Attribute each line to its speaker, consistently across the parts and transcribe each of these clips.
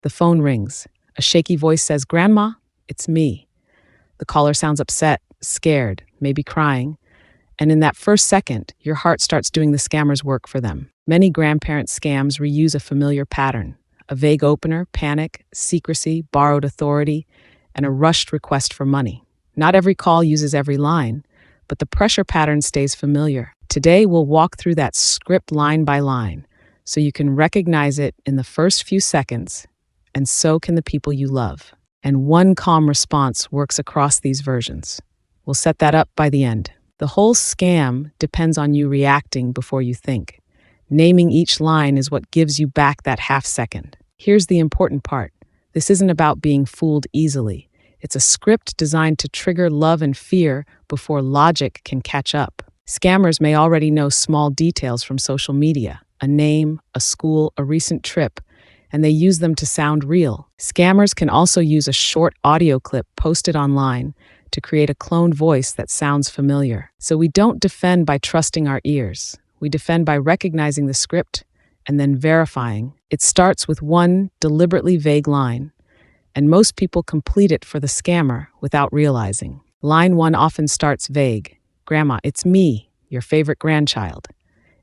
Speaker 1: The phone rings. A shaky voice says, "Grandma, it's me." The caller sounds upset, scared, maybe crying. And in that first second, your heart starts doing the scammer's work for them. Many grandparent scams reuse a familiar pattern: a vague opener, panic, secrecy, borrowed authority, and a rushed request for money. Not every call uses every line, but the pressure pattern stays familiar. Today, we'll walk through that script line by line so you can recognize it in the first few seconds, and so can the people you love. And one calm response works across these versions. We'll set that up by the end. The whole scam depends on you reacting before you think. Naming each line is what gives you back that half second. Here's the important part. This isn't about being fooled easily. It's a script designed to trigger love and fear before logic can catch up. Scammers may already know small details from social media, a name, a school, a recent trip, and they use them to sound real. Scammers can also use a short audio clip posted online to create a cloned voice that sounds familiar. So we don't defend by trusting our ears. We defend by recognizing the script and then verifying. It starts with one deliberately vague line, and most people complete it for the scammer without realizing. Line 1 often starts vague. "Grandma, it's me, your favorite grandchild."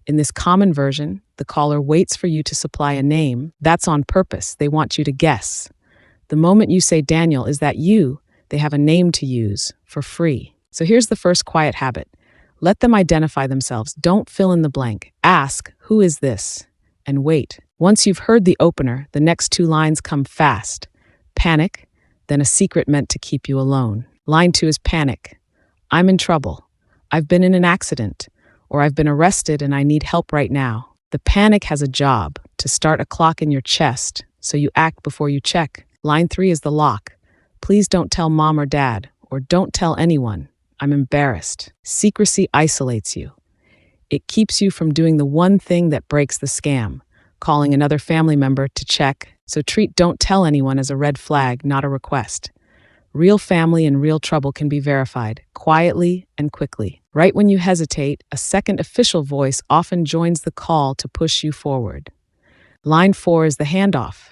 Speaker 1: In this common version, the caller waits for you to supply a name. That's on purpose. They want you to guess. The moment you say, "Daniel, is that you?" they have a name to use for free. So here's the first quiet habit. Let them identify themselves. Don't fill in the blank. Ask, "Who is this?" and wait. Once you've heard the opener, the next two lines come fast. Panic, then a secret meant to keep you alone. Line 2 is panic. "I'm in trouble. I've been in an accident," or "I've been arrested and I need help right now." The panic has a job: to start a clock in your chest, so you act before you check. Line 3 is the lock. "Please don't tell mom or dad," or "Don't tell anyone. I'm embarrassed." Secrecy isolates you. It keeps you from doing the one thing that breaks the scam, calling another family member to check. So treat "don't tell anyone" as a red flag, not a request. Real family and real trouble can be verified, quietly and quickly. Right when you hesitate, a second official voice often joins the call to push you forward. Line 4 is the handoff.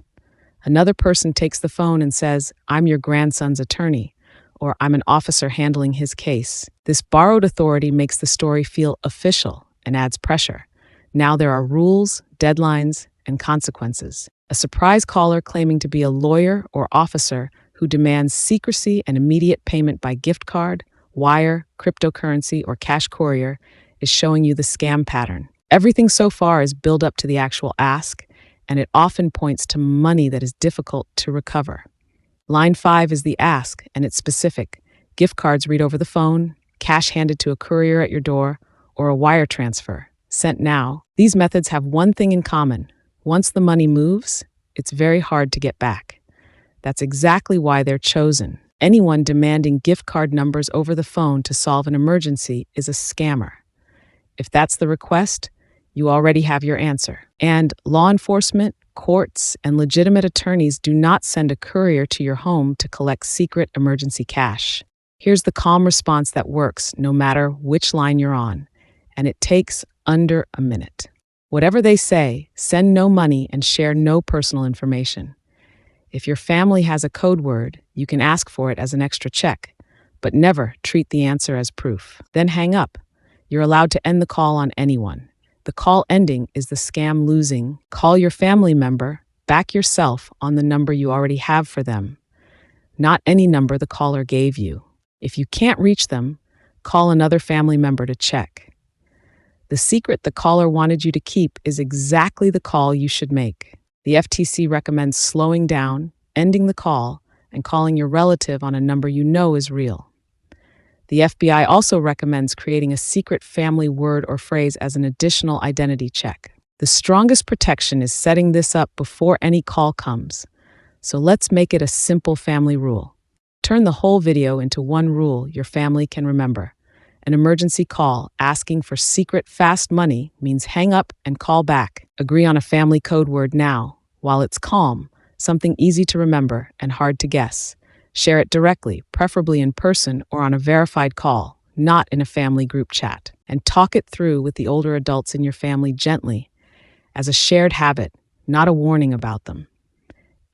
Speaker 1: Another person takes the phone and says, "I'm your grandson's attorney," or "I'm an officer handling his case." This borrowed authority makes the story feel official and adds pressure. Now there are rules, deadlines, and consequences. A surprise caller claiming to be a lawyer or officer who demands secrecy and immediate payment by gift card, wire, cryptocurrency, or cash courier is showing you the scam pattern. Everything so far is built up to the actual ask, and it often points to money that is difficult to recover. Line 5 is the ask, and it's specific. Gift cards read over the phone, cash handed to a courier at your door, or a wire transfer, sent now. These methods have one thing in common. Once the money moves, it's very hard to get back. That's exactly why they're chosen. Anyone demanding gift card numbers over the phone to solve an emergency is a scammer. If that's the request, you already have your answer. And law enforcement, courts, and legitimate attorneys do not send a courier to your home to collect secret emergency cash. Here's the calm response that works no matter which line you're on, and it takes under a minute. Whatever they say, send no money and share no personal information. If your family has a code word, you can ask for it as an extra check, but never treat the answer as proof. Then hang up. You're allowed to end the call on anyone. The call ending is the scam losing. Call your family member, back yourself on the number you already have for them, not any number the caller gave you. If you can't reach them, call another family member to check. The secret the caller wanted you to keep is exactly the call you should make. The FTC recommends slowing down, ending the call, and calling your relative on a number you know is real. The FBI also recommends creating a secret family word or phrase as an additional identity check. The strongest protection is setting this up before any call comes. So let's make it a simple family rule. Turn the whole video into one rule your family can remember. An emergency call asking for secret fast money means hang up and call back. Agree on a family code word now, while it's calm, something easy to remember and hard to guess. Share it directly, preferably in person or on a verified call, not in a family group chat. And talk it through with the older adults in your family gently, as a shared habit, not a warning about them.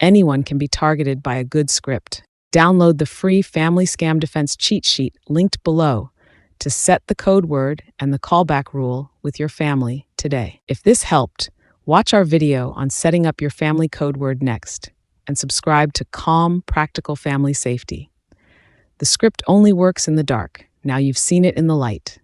Speaker 1: Anyone can be targeted by a good script. Download the free Family Scam Defense cheat sheet linked below to set the code word and the callback rule with your family today. If this helped, watch our video on setting up your family code word next and subscribe to Calm Practical Family Safety. The script only works in the dark. Now you've seen it in the light.